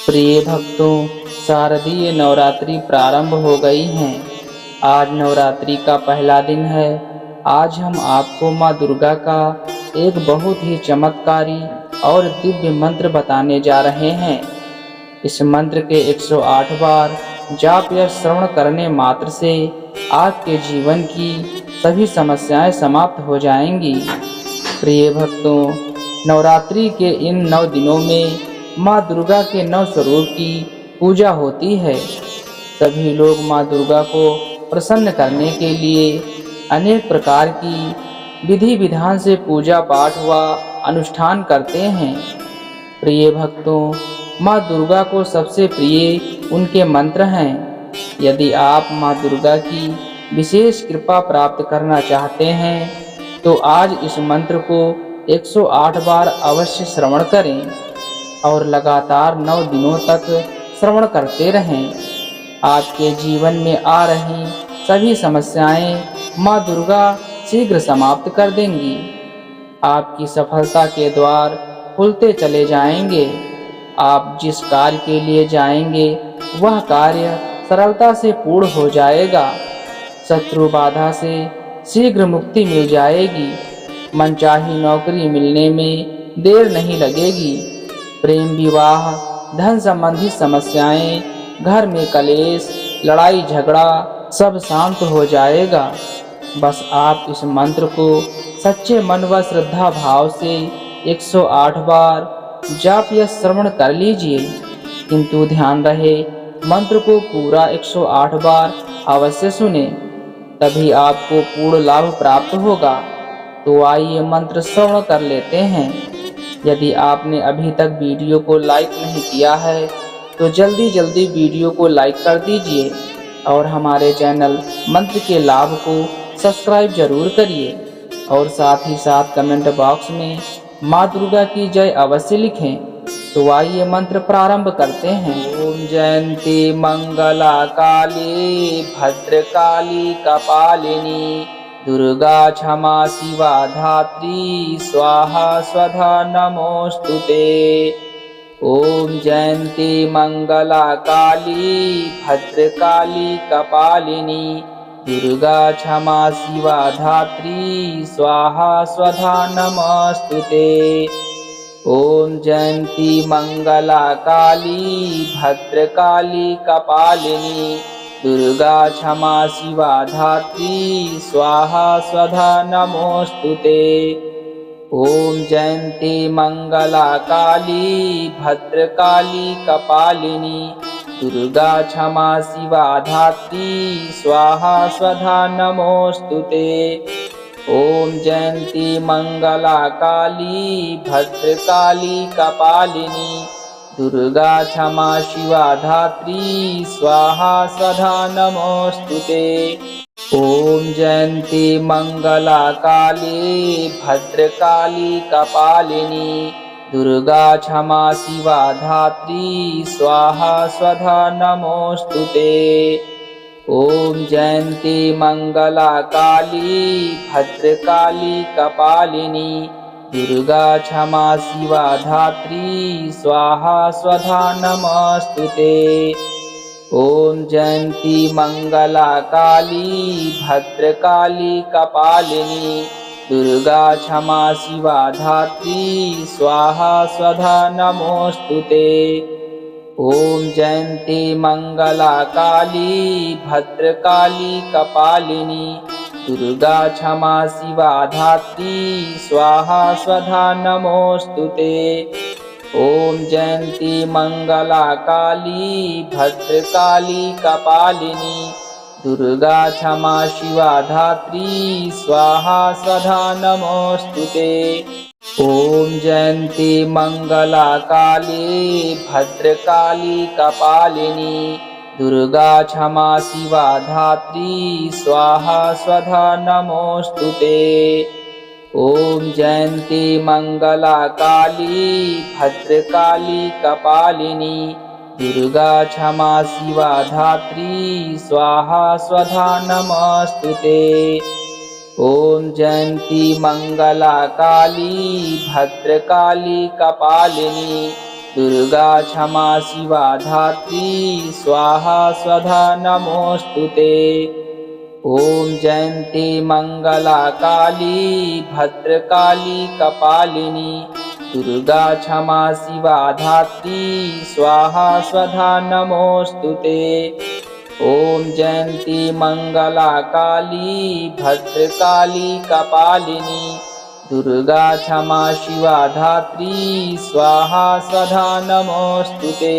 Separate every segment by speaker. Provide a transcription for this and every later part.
Speaker 1: प्रिय भक्तों, शारदीय नवरात्रि प्रारंभ हो गई हैं। आज नवरात्रि का पहला दिन है। आज हम आपको माँ दुर्गा का एक बहुत ही चमत्कारी और दिव्य मंत्र बताने जा रहे हैं। इस मंत्र के 108 बार जाप या श्रवण करने मात्र से आपके जीवन की सभी समस्याएं समाप्त हो जाएंगी। प्रिय भक्तों, नवरात्रि के इन 9 दिनों में माँ दुर्गा के 9 स्वरूप की पूजा होती है। सभी लोग माँ दुर्गा को प्रसन्न करने के लिए अनेक प्रकार की विधि विधान से पूजा पाठ व अनुष्ठान करते हैं। प्रिय भक्तों, माँ दुर्गा को सबसे प्रिय उनके मंत्र हैं। यदि आप माँ दुर्गा की विशेष कृपा प्राप्त करना चाहते हैं तो आज इस मंत्र को 108 बार अवश्य श्रवण करें और लगातार 9 दिनों तक श्रवण करते रहें। आपके जीवन में आ रही सभी समस्याएं माँ दुर्गा शीघ्र समाप्त कर देंगी। आपकी सफलता के द्वार खुलते चले जाएंगे। आप जिस कार्य के लिए जाएंगे वह कार्य सरलता से पूर्ण हो जाएगा। शत्रु बाधा से शीघ्र मुक्ति मिल जाएगी। मनचाही नौकरी मिलने में देर नहीं लगेगी। प्रेम विवाह, धन संबंधी समस्याएं, घर में कलेश, लड़ाई झगड़ा सब शांत हो जाएगा। बस आप इस मंत्र को सच्चे मन व श्रद्धा भाव से 108 बार जाप या श्रवण कर लीजिए। किंतु ध्यान रहे, मंत्र को पूरा 108 बार अवश्य सुने, तभी आपको पूर्ण लाभ प्राप्त होगा। तो आइए मंत्र श्रवण कर लेते हैं। यदि आपने अभी तक वीडियो को लाइक नहीं किया है तो जल्दी वीडियो को लाइक कर दीजिए और हमारे चैनल मंत्र के लाभ को सब्सक्राइब जरूर करिए और साथ ही साथ कमेंट बॉक्स में माँ दुर्गा की जय अवश्य लिखें। तो आइए मंत्र प्रारंभ करते हैं। ओम जयंती मंगला काली भद्रकाली कपालिनी दुर्गा क्षमा शिवा धात्री स्वाहा स्वधा नमोस्तुते। ओम जयंती मंगला काली भद्रकाली कपालिनी दुर्गा क्षमा शिवा धात्री स्वाहा स्वधा नमोस्तुते। ओम जयंती मंगला काली भद्रकाली कपालिनी दुर्गा क्षमा शिवा धात्री स्वाहा स्वधा नमोस्तुते। ओम जयंती मंगला काली भद्रकाली कपालिनी दुर्गा क्षमा शिवा धात्री स्वाहा स्वधा नमोस्तुते। ओम जयंती मंगला काली भद्रकाली कपालिनी दुर्गा क्षमा शिवा धात्री स्वाहा स्वधा नमोस्तुते। ओम जयंती मंगला काली भद्रकाली कपालिनी दुर्गा क्षमा शिवा धात्री स्वाहा स्वधा नमोस्तुते। ओम जयंती मंगला काली भद्रकाली कपालिनी दुर्गा क्षमा शिवा धात्री स्वाहा स्वधा नमोस्तुते। ओम जयंती मंगला काली भद्रकाली कपालिनी दुर्गा क्षमा शिवा धात्री स्वाहा स्वधा नमोस्तुते। ओम जयंती मंगला काली भद्रकाली कपालिनी दुर्गा क्षमा शिवा धात्री स्वाहा स्वधा नमोस्तुते। ओम जयंती मंगला काली भद्रकाली कपालिनी दुर्गा क्षमा शिवा धात्री स्वाहा स्वधा नमोस्तुते। ओम जयंती मंगला काली भद्रकाली कपालिनी दुर्गा क्षमा शिवा धात्री स्वाहा स्वधा नमोस्तुते। ओम जयंती मंगला काली भद्रकाली कपालिनी दुर्गा क्षमा शिवा धात्री स्वाहा स्वधा नमोस्तुते। ओम जयंती मंगला काली भद्रकाली कपालिनी दुर्गा क्षमा शिवा धात्री स्वाहा स्वधा नमोस्तुते। ओम जयंती मंगला काली भद्रकाली कपालिनी दुर्गा क्षमा शिवा धात्री स्वाहा स्वधा नमोस्तुते। ओम जयंती मंगला काली भद्रकाली कपालिनी दुर्गा क्षमा शिवा धात्री स्वाहा स्वधा नमोस्तुते।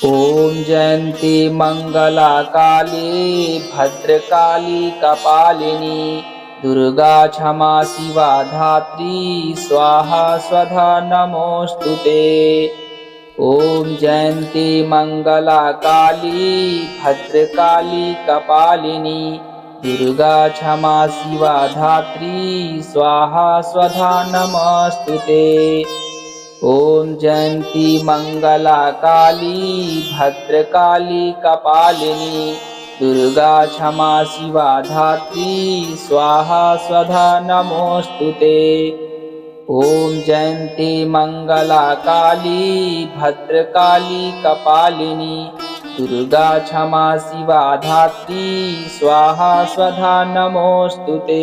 Speaker 1: ओम जयंती मंगला काली भद्रकाली कपालिनी दुर्गा क्षमा शिवा धात्री स्वाहा स्वधा नमोस्तुते। ओम जयंती मंगला काली भद्रकाली कपालिनी दुर्गा क्षमा शिवा धात्री स्वाहा स्वधा नमोस्तुते। ओम जयंती मंगला काली भद्रकाली कपालिनी दुर्गा क्षमा शिवा धात्री स्वाहा स्वधा नमोस्तुते। ओम जयंती मंगला काली भद्रकाली कपालिनी दुर्गा क्षमा शिवा धात्री स्वाहा स्वधा नमोस्तुते।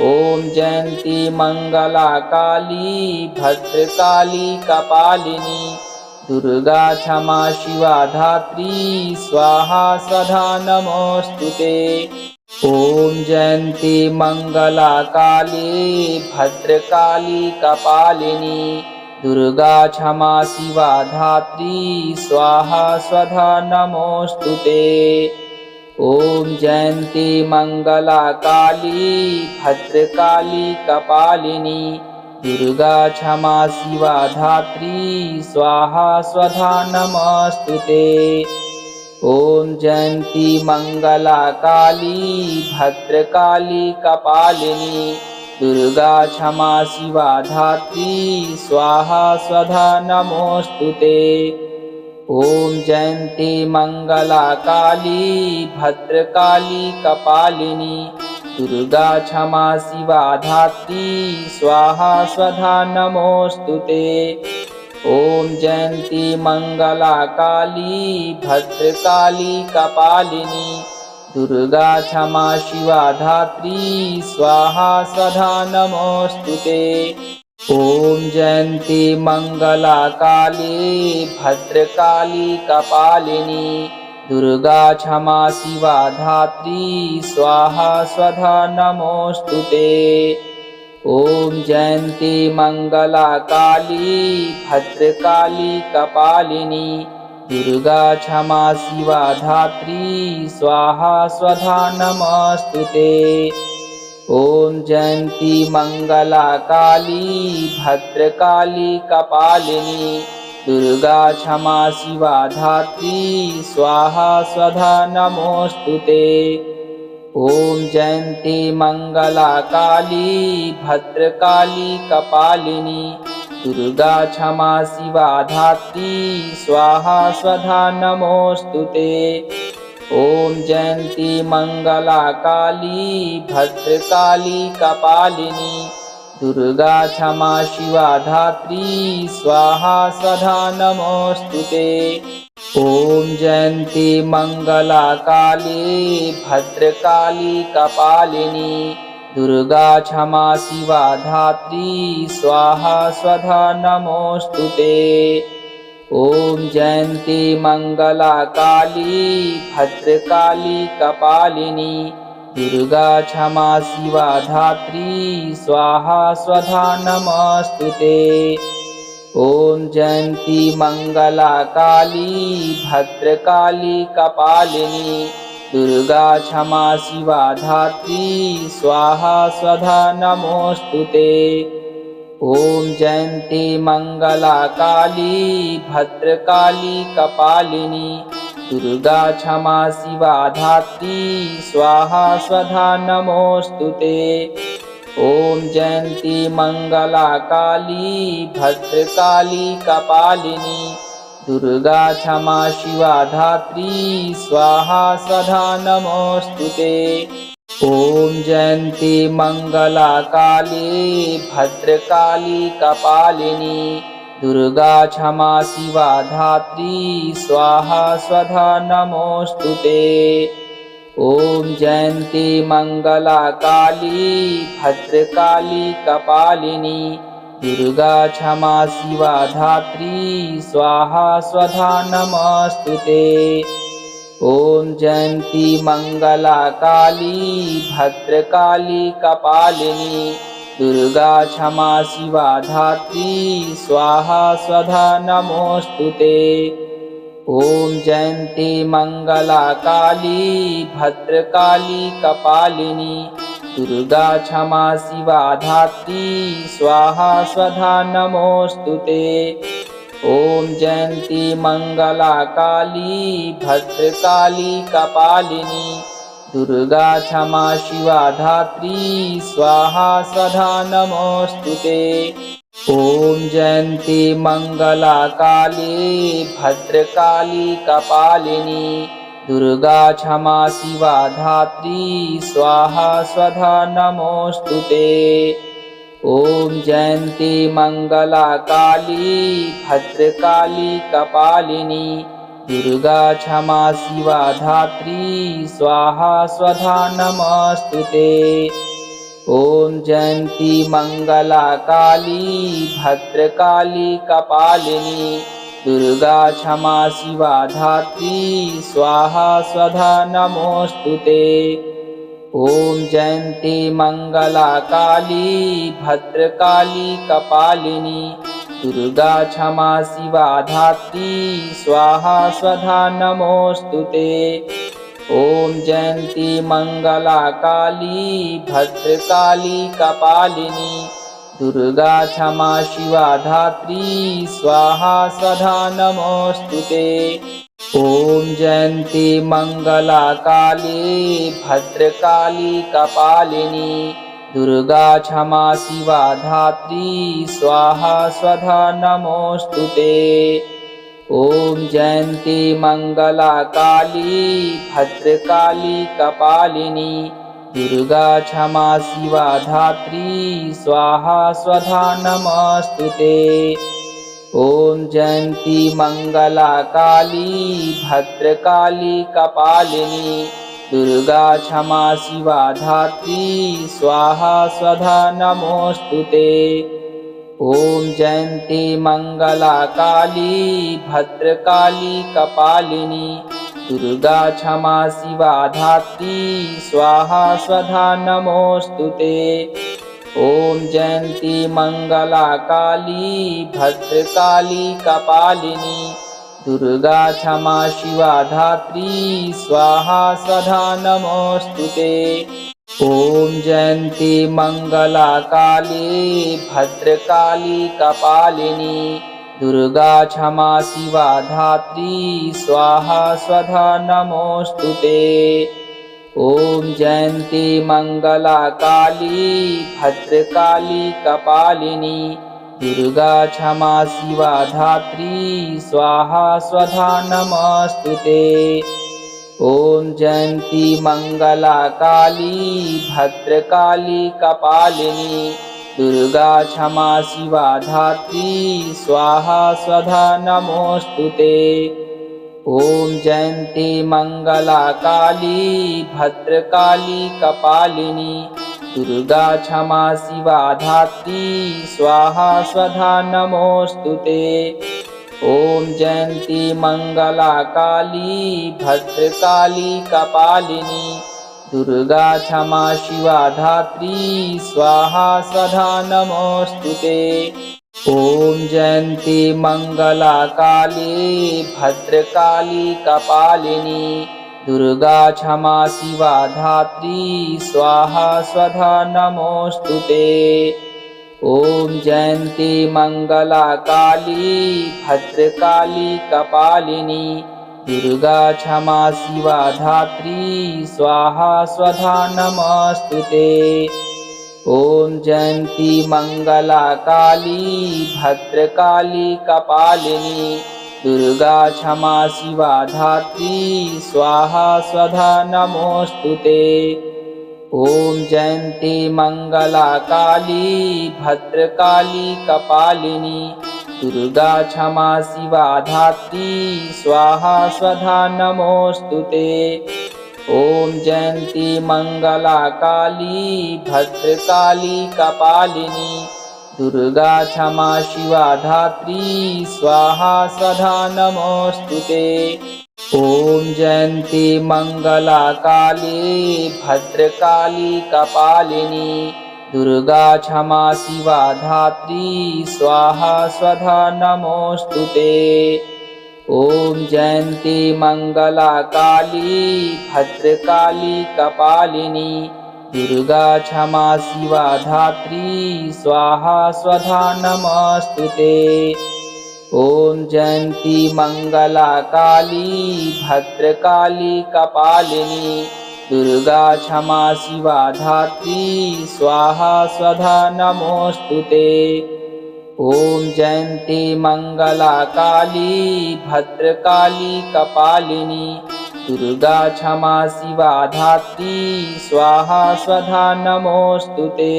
Speaker 1: ओम जयंती मंगला काली भद्रकाली कपालिनी दुर्गा क्षमा शिवा धात्री स्वाहा स्वधा नमोस्तुते। ओम जयंती मंगला काली भद्रकाली कपालिनी दुर्गा क्षमा शिवा धात्री स्वाहा स्वधा नमोस्तुते। ओम जयंती मंगला काली भद्रकाली कपालिनी दुर्गा क्षमा शिवा धात्री स्वाहा स्वधा नमोस्तुते। ओम जयंती मंगला काली भद्रकाली कपालिनी दुर्गा क्षमा शिवा धात्री स्वाहा स्वधा नमोस्तुते। ओम जयंती मंगला काली भद्रकाली कपालिनी दुर्गा क्षमा शिवा धात्री स्वाहा स्वधा नमोस्तुते। ओम जयंती मंगला काली भद्रकाली कपालिनी दुर्गा क्षमा शिवा धात्री स्वाहा स्वधा नमोस्तुते। ओम जयंती मंगला काली भद्रकाली कपालिनी दुर्गा क्षमा शिवा धात्री स्वाहा स्वधा नमोस्तुते। ओम जयंती मंगला काली भद्रकाली कपालिनी दुर्गा क्षमा शिवा धात्री स्वाहा स्वधा नमोस्तुते। ओम जयंती मंगला काली भद्रकाली कपालिनी दुर्गा क्षमा शिवा धात्री स्वाहा स्वधा नमोस्तुते। ओम जयंती मंगला काली भद्रकाली कपालिनी दुर्गा क्षमा शिवा धात्री स्वाहा स्वधा नमोस्तुते। ओम जयंती मंगला काली भद्रकाली कपालिनी दुर्गा क्षमा शिवा धात्री स्वाहा स्वधा नमोस्तुते। ओम जयंती मंगला काली भद्रकाली कपालिनी दुर्गा क्षमा शिवा धात्री स्वाहा स्वधा नमोस्तुते। ओम जयंती मंगला काली भद्रकाली कपालिनी दुर्गा क्षमा शिवा धात्री स्वाहा स्वधा नमोस्तुते। ओम जयंती मंगला काली भद्रकाली कपालिनी दुर्गा क्षमा शिवा धात्री स्वाहा स्वधा नमोस्तुते। ओम जयंती मंगला काली भद्रकाली कपालिनी दुर्गा क्षमा शिवा धात्री स्वाहा स्वधा नमोस्तुते। ओम जयंती मंगला काली भद्रकाली कपालिनी दुर्गा क्षमा शिवा धात्री स्वाहा स्वधा नमोस्तुते। ओम जयंती मंगला काली भद्रकाली कपालिनी दुर्गा क्षमा शिवा धात्री स्वाहा स्वधा नमोस्तुते। ॐ जयन्ती मंगला काली भद्रकाली कपालिनी दुर्गा क्षमा शिवा धात्री स्वाहा स्वधा नमोस्तुते। ॐ जयन्ती मंगला काली भद्रकाली कपालिनी दुर्गा क्षमा शिवा धात्री स्वाहा स्वधा नमोस्तुते। ॐ जयन्ती मंगला काली भद्रकाली कपालिनी दुर्गा क्षमा शिवा धात्री स्वाहा स्वधा नमोस्तुते। ॐ जयन्ती मंगला काली भद्रकाली कपालिनी दुर्गा क्षमा शिवा धात्री स्वाहा स्वधा नमोस्तुते। ॐ जयन्ती मंगला काली भद्रकाली कपालिनी दुर्गा क्षमा शिवा धात्री स्वाहा स्वधा नमोस्तुते। ॐ जयन्ती मंगला काली भद्रकाली कपालिनी दुर्गा क्षमा शिवा धात्री स्वाहा स्वधा नमोस्तुते। ॐ जयन्ती मंगला काली भद्रकाली कपालिनी दुर्गा क्षमा शिवा धात्री स्वाहा स्वधा नमोस्तुते। ॐ जयन्ती मंगला काली भद्रकाली कपालिनी दुर्गा क्षमा शिवा धात्री स्वाहा स्वधा नमोस्तुते। ॐ जयन्ती मंगला काली भद्रकाली कपालिनी दुर्गा क्षमा शिवा धात्री स्वाहा स्वधा नमोस्तुते। ॐ जयन्ती मंगला काली भद्रकाली कपालिनी दुर्गा क्षमा शिवा धात्री स्वाहा स्वधा नमोस्तुते। ॐ जयन्ती मंगला काली भद्रकाली कपालिनी दुर्गा क्षमा शिवा धात्री स्वाहा स्वधा नमोस्तुते। ॐ जयन्ती मंगला काली भद्रकाली कपालिनी दुर्गा क्षमा शिवा धात्री स्वाहा स्वधा नमोस्तुते। ॐ जयन्ती मंगला काली भद्रकाली कपालिनी दुर्गा क्षमा शिवा धात्री स्वाहा स्वधा नमोस्तुते। ॐ जयन्ती मंगला काली भद्रकाली कपालिनी दुर्गा क्षमा शिवा धात्री स्वाहा स्वधा नमोस्तुते। ॐ जयन्ती मंगला काली भद्रकाली कपालिनी दुर्गा क्षमा शिवा धात्री स्वाहा स्वधा नमोस्तुते। ॐ जयन्ती मंगला काली भद्रकाली कपालिनी दुर्गा क्षमा शिवा धात्री स्वाहा स्वधा नमोस्तुते। ॐ जयन्ती मंगला काली भद्रकाली कपालिनी दुर्गा क्षमा शिवा धात्री स्वाहा स्वधा नमोस्तुते। ॐ जयन्ती मंगला काली भद्रकाली कपालिनी दुर्गा क्षमा शिवा धात्री स्वाहा स्वधा नमोस्तुते। ॐ जयन्ती मंगला काली भद्रकाली कपालिनी दुर्गा क्षमा शिवा धात्री स्वाहा स्वधा नमोस्तुते। ॐ जयन्ती मंगला काली भद्रकाली कपालिनी दुर्गा क्षमा शिवा धात्री स्वाहा स्वधा नमोस्तुते। ॐ जयन्ती मंगला काली भद्रकाली कपालिनी दुर्गा क्षमा शिवा धात्री स्वाहा स्वधा नमोस्तुते। ॐ जयन्ती मंगला काली भद्रकाली कपालिनी दुर्गा क्षमा शिवा धात्री स्वाहा स्वधा नमोस्तुते। ॐ जयन्ती मंगला काली भद्रकाली कपालिनी दुर्गा क्षमा शिवा धात्री स्वाहा स्वधा नमोऽस्तुते। ॐ जयन्ती मंगला काली भद्रकाली कपालिनी दुर्गा क्षमा शिवा धात्री स्वाहा स्वधा नमोऽस्तुते। ॐ जयन्ती मंगला काली भद्रकाली कपालिनी दुर्गा क्षमा शिवा धात्री स्वाहा स्वधा नमोऽस्तुते। ॐ जयन्ती मंगला काली भद्रकाली कपालिनी दुर्गा क्षमा शिवा धात्री स्वाहा स्वधा नमोऽस्तुते। ॐ जयन्ती मंगला काली भद्रकाली कपालिनी दुर्गा क्षमा शिवा धात्री स्वाहा स्वधा नमोऽस्तुते। ॐ जयन्ती मंगला काली भद्रकाली कपालिनी दुर्गा क्षमा शिवा धात्री स्वाहा स्वधा नमोऽस्तुते।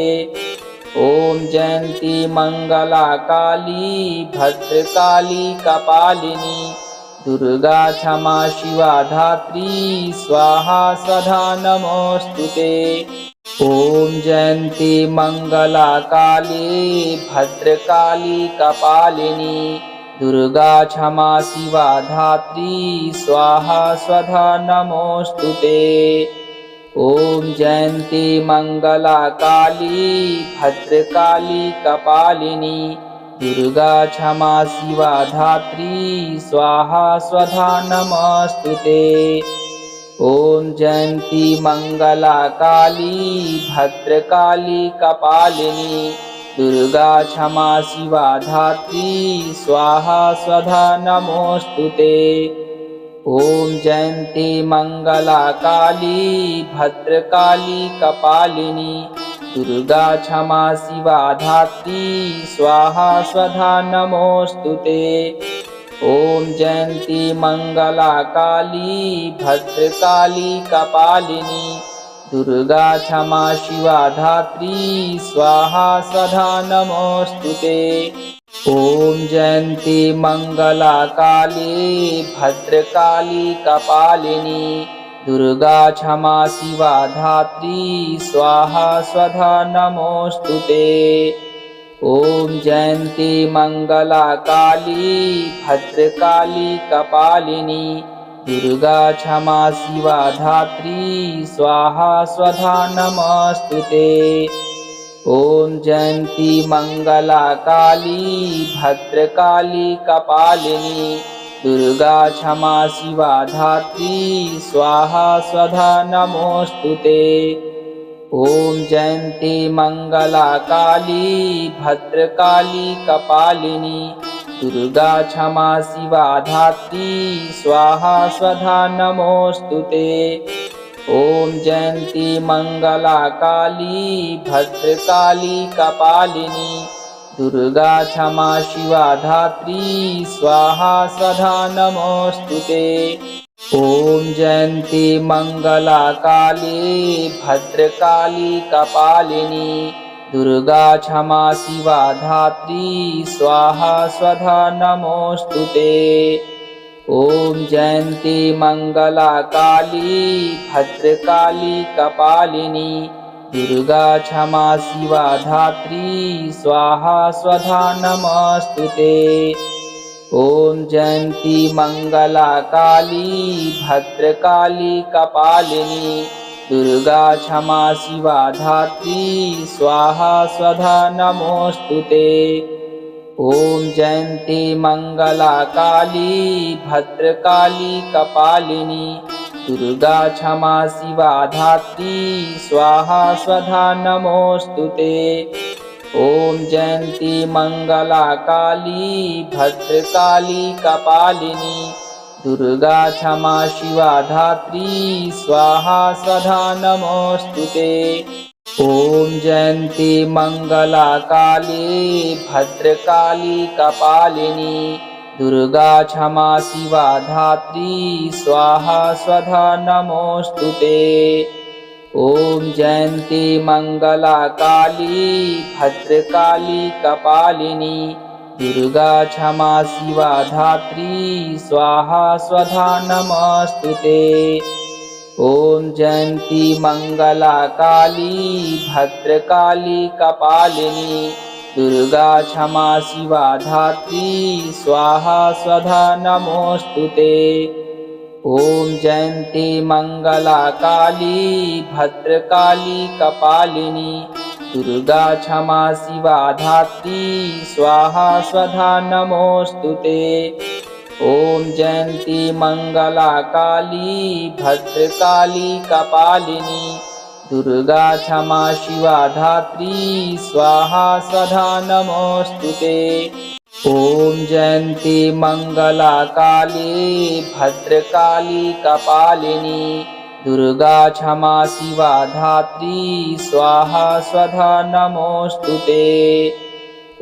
Speaker 1: ॐ जयन्ती मंगला काली भद्रकाली कपालिनी दुर्गा क्षमा शिवा धात्री स्वाहा स्वधा नमोऽस्तुते। ॐ जयन्ती मंगला काली भद्रकाली कपालिनी दुर्गा क्षमा शिवा धात्री स्वाहा स्वधा नमोऽस्तुते। ॐ जयन्ती मंगला काली भद्रकाली कपालिनी दुर्गा क्षमा शिवा धात्री स्वाहा स्वधा नमोऽस्तुते। ॐ जयन्ती मंगला काली भद्रकाली कपालिनी दुर्गा क्षमा शिवा धात्री स्वाहा स्वधा नमोऽस्तुते। ॐ जयन्ती मंगला काली भद्रकाली कपालिनी दुर्गा क्षमा शिवा धात्री स्वाहा स्वधा नमोऽस्तुते। ॐ जयन्ती मंगला काली भद्रकाली कपालिनी दुर्गा क्षमा शिवा धात्री स्वाहा स्वधा नमोऽस्तुते। ॐ जयन्ती मंगला काली भद्रकाली कपालिनी दुर्गा क्षमा शिवा धात्री स्वाहा स्वधा नमोऽस्तुते। ॐ जयन्ती मंगला काली भद्रकाली कपालिनी दुर्गा क्षमा शिवा धात्री स्वाहा स्वधा नमोऽस्तुते। ॐ जयन्ती मंगला काली भद्रकाली कपालिनी दुर्गा क्षमा शिवा धात्री स्वाहा स्वधा नमोऽस्तुते। ॐ जयन्ती मंगला काली भद्रकाली कपालिनी दुर्गा क्षमा शिवा धात्री स्वाहा स्वधा नमोऽस्तुते। ॐ जयन्ती मंगला काली भद्रकाली कपालिनी दुर्गा क्षमा शिवा धात्री स्वाहा स्वधा नमोऽस्तुते। ॐ जयन्ती मंगला काली भद्रकाली कपालिनी दुर्गा क्षमा शिवा धात्री स्वाहा स्वधा नमोऽस्तुते। ॐ जयन्ती मंगला काली भद्रकाली कपालिनी दुर्गा क्षमा शिवा धात्री स्वाहा स्वधा नमोऽस्तुते। ॐ जयन्ती मंगला काली भद्रकाली कपालिनी दुर्गा क्षमा शिवा धात्री स्वाहा स्वधा नमोऽस्तुते। ॐ जयन्ती मंगला काली भद्रकाली कपालिनी दुर्गा क्षमा शिवा धात्री स्वाहा स्वधा नमोऽस्तुते। ॐ जयन्ती मंगला काली भद्रकाली कपालिनी दुर्गा क्षमा शिवा धात्री स्वाहा स्वधा नमोऽस्तुते। ॐ जयन्ती मंगला काली भद्रकाली कपालिनी दुर्गा क्षमा शिवा धात्री स्वाहा स्वधा नमोऽस्तुते। ॐ जयन्ती मंगला काली भद्रकाली कपालिनी दुर्गा क्षमा शिवा धात्री स्वाहा स्वधा नमोस्तुते। ॐ जयन्ती मंगला काली भद्रकाली कपालिनी दुर्गा क्षमा शिवा धात्री स्वाहा स्वधा नमोस्तुते। ॐ जयन्ती मंगला काली भद्रकाली कपालिनी दुर्गा क्षमा शिवा धात्री स्वाहा स्वधा नमोस्तुते। ॐ जयन्ती मंगला काली भद्रकाली कपालिनी दुर्गा क्षमा शिवा धात्री स्वाहा स्वधा नमोस्तुते। ॐ जयन्ती मंगला काली भद्रकाली कपालिनी दुर्गा क्षमा शिवा धात्री स्वाहा स्वधा नमोस्तुते।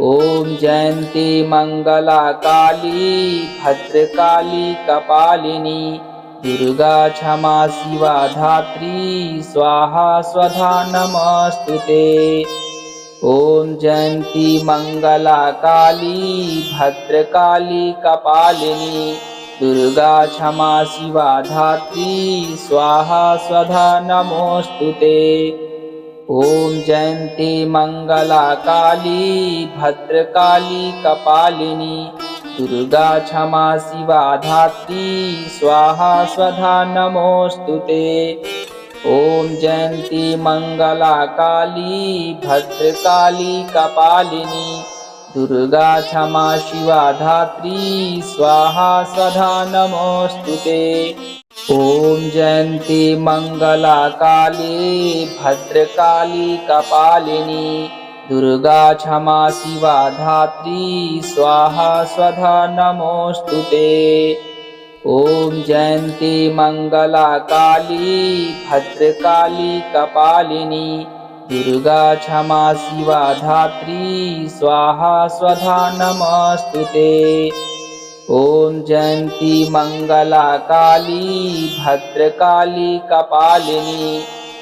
Speaker 1: ॐ जयन्ती मंगला काली भद्रकाली कपालिनी दुर्गा क्षमा शिवा धात्री स्वाहा स्वधा नमोस्तुते। ॐ जयन्ती मंगला काली भद्रकाली कपालिनी दुर्गा क्षमा शिवा धात्री स्वाहा स्वधा नमोस्तुते। ॐ जयन्ती मंगला काली भद्रकाली कपालिनी दुर्गा क्षमा शिवा धात्री स्वाहा स्वधा नमोस्तुते। ॐ जयन्ती मंगला काली भद्रकाली कपालिनी दुर्गा क्षमा शिवा धात्री स्वाहा स्वधा नमोस्तुते। ॐ जयन्ती मंगला काली भद्रकाली कपालिनी दुर्गा क्षमा शिवा धात्री स्वाहा स्वधा नमोस्तुते। ॐ जयन्ती मंगला काली भद्रकाली कपालिनी दुर्गा क्षमा शिवा धात्री स्वाहा स्वधा नमोस्तुते। ॐ जयन्ती मंगला काली भद्रकाली कपालिनी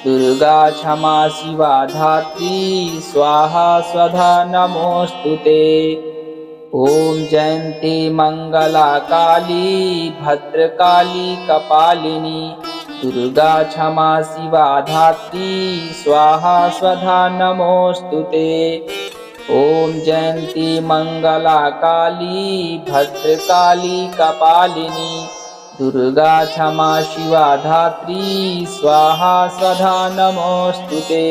Speaker 1: दुर्गा क्षमा शिवा धात्री स्वाहा स्वधा नमोस्तुते। ॐ जयन्ती मंगला काली भद्रकाली कपालिनी दुर्गा क्षमा शिवा धात्री स्वाहा स्वधा नमोस्तुते। ॐ जयन्ती मंगला काली भद्रकाली कपालिनी दुर्गा क्षमा शिवा धात्री स्वाहा स्वधा नमोस्तुते।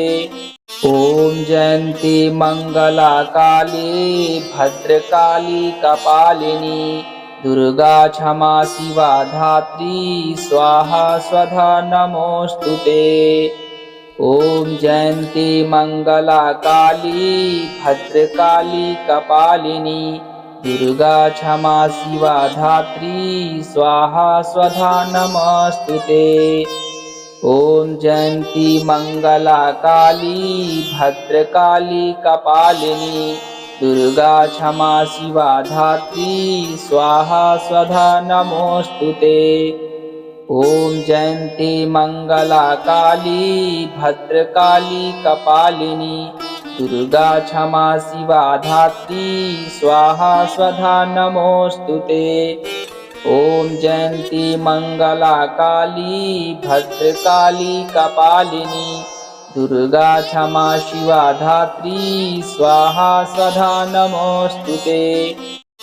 Speaker 1: ॐ जयन्ती मंगला काली भद्रकाली कपालिनी दुर्गा क्षमा शिवा धात्री स्वाहा स्वधा नमोस्तुते। ॐ जयन्ती मंगला काली भद्रकाली कपालिनी दुर्गा क्षमा शिवा धात्री स्वाहा स्वधा नमोस्तुते। ॐ जयन्ती मंगला काली भद्रकाली कपालिनी दुर्गा क्षमा शिवा धात्री स्वाहा स्वधा नमोस्तुते। ॐ जयन्ती मंगला काली भद्रकाली कपालिनी दुर्गा क्षमा शिवा धात्री स्वाहा स्वधा नमोस्तुते। ॐ जयन्ती मंगला काली भद्रकाली कपालिनी दुर्गा क्षमा शिवा धात्री स्वाहा स्वधा नमोस्तुते।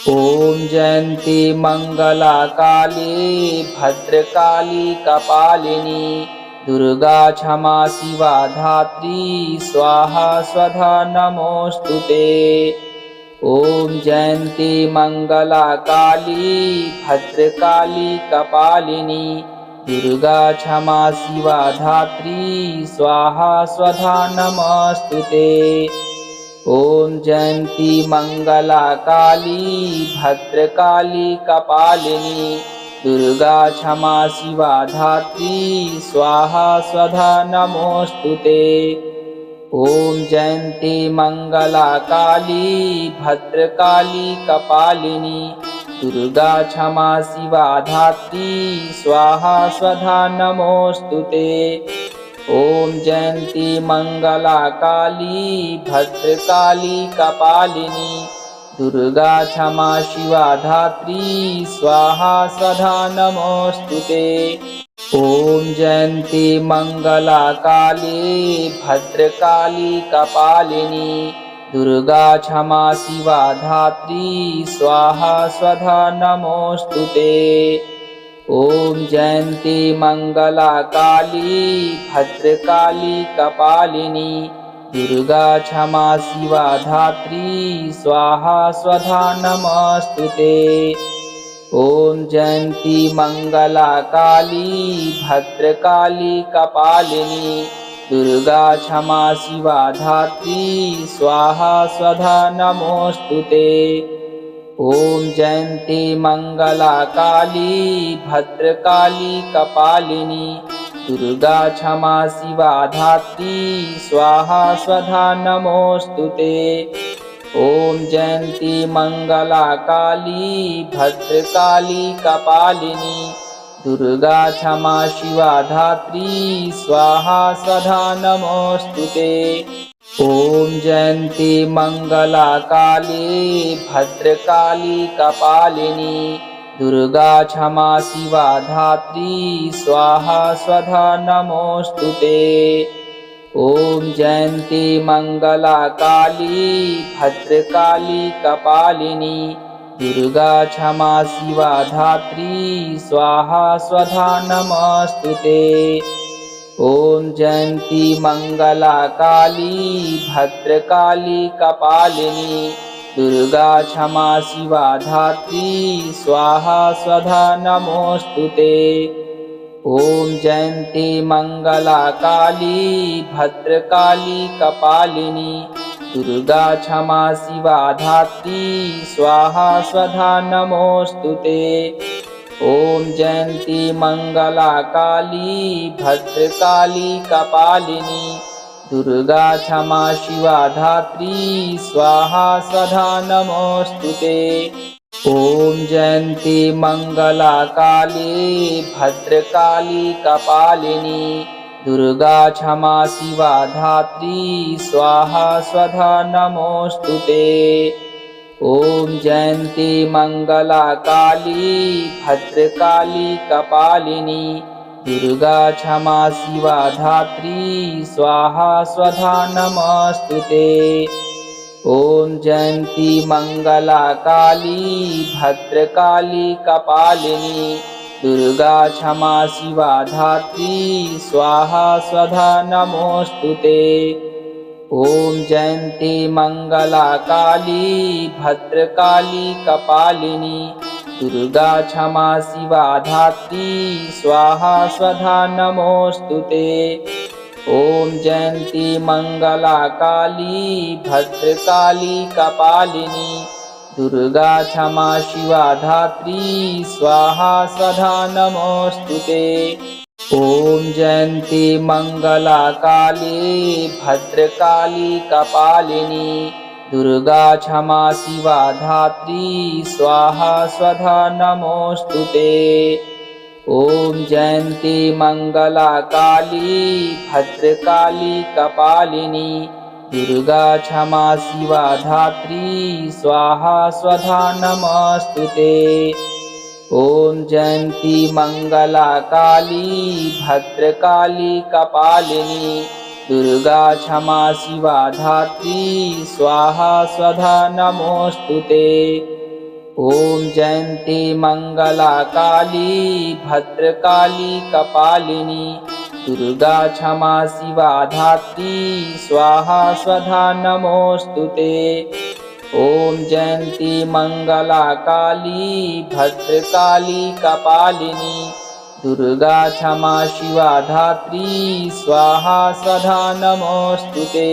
Speaker 1: ॐ जयन्ती मंगला काली भद्रकाली कपालिनी दुर्गा क्षमा शिवा धात्री स्वाहा स्वधा नमोस्तुते। ॐ जयन्ती मंगला काली भद्रकाली कपालिनी दुर्गा क्षमा शिवा धात्री स्वाहा स्वधा नमोस्तुते। ॐ जयन्ती मंगला काली भद्रकाली कपालिनी दुर्गा क्षमा शिवा धात्री स्वाहा स्वधा नमोस्तुते। ॐ जयन्ती मंगला काली भद्रकाली कपालिनी दुर्गा क्षमा शिवा धात्री स्वाहा स्वधा नमोस्तुते। ॐ जयन्ती मंगला काली भद्रकाली कपालिनी दुर्गा क्षमा शिवा धात्री स्वाहा स्वधा नमोस्तुते। ॐ जयन्ती मंगला काली भद्रकाली कपालिनी दुर्गा क्षमा शिवा धात्री स्वाहा स्वधा नमोस्तुते। ॐ जयन्ती मंगला काली भद्रकाली कपालिनी दुर्गा क्षमा शिवा धात्री स्वाहा स्वधा नमोस्तुते। ॐ जयन्ती मंगला काली भद्रकाली कपालिनी दुर्गा क्षमा शिवा धात्री स्वाहा स्वधा नमोस्तुते। ॐ जयन्ती मंगला काली भद्रकाली कपालिनी दुर्गा क्षमा शिवा धात्री स्वाहा स्वधा नमोस्तुते। ॐ जयन्ती मंगला काली भद्रकाली कपालिनी दुर्गा क्षमा शिवा धात्री स्वाहा स्वधा नमोस्तुते। ॐ जयन्ती मंगला काली भद्रकाली कपालिनी दुर्गा क्षमा शिवा धात्री स्वाहा स्वधा नमोस्तुते। ॐ जयन्ती मंगला काली भद्रकाली कपालिनी दुर्गा क्षमा शिवा धात्री स्वाहा स्वधा नमोस्तुते। ॐ जयन्ती मंगला काली भद्रकाली कपालिनी दुर्गा क्षमा शिवा धात्री स्वाहा स्वधा नमोस्तुते। ॐ जयन्ती मंगला काली भद्रकाली कपालिनी दुर्गा क्षमा शिवा धात्री स्वाहा स्वधा नमोस्तुते। ॐ जयन्ती मंगला काली भद्रकाली कपालिनी दुर्गा क्षमा शिवा धात्री स्वाहा स्वधा नमोस्तुते। ॐ जयन्ती मंगला काली भद्रकाली कपालिनी दुर्गा क्षमा शिवा धात्री स्वाहा स्वधा नमोस्तुते। ॐ जयन्ती मंगला काली भद्रकाली कपालिनी दुर्गा क्षमा शिवा धात्री स्वाहा स्वधा नमोस्तुते। ॐ जयन्ती मंगला काली भद्रकाली कपालिनी दुर्गा क्षमा शिवा धात्री स्वाहा स्वधा नमोस्तुते। ॐ जयन्ती मंगला काली भद्रकाली कपालिनी दुर्गा क्षमा शिवा धात्री स्वाहा स्वधा नमोस्तुते। ॐ जयन्ती मंगला काली भद्रकाली कपालिनी दुर्गा क्षमा शिवा धात्री स्वाहा स्वधा नमोस्तुते। ॐ जयन्ती मंगला काली भद्रकाली कपालिनी दुर्गा क्षमा शिवा धात्री स्वाहा स्वधा नमोस्तुते। ॐ जयन्ती मंगला काली भद्रकाली कपालिनी दुर्गा क्षमा शिवा धात्री स्वाहा स्वधा नमोस्तुते। ॐ जयन्ती मंगला काली भद्रकाली कपालिनी दुर्गा क्षमा शिवा धात्री स्वाहा स्वधा नमोस्तुते। ॐ जयन्ती मंगला काली भद्रकाली कपालिनी दुर्गा क्षमा शिवा धात्री स्वाहा स्वधा नमोस्तुते। ॐ जयन्ती मंगला काली भद्रकाली कपालिनी दुर्गा क्षमा शिवा धात्री स्वाहा स्वधा नमोस्तुते।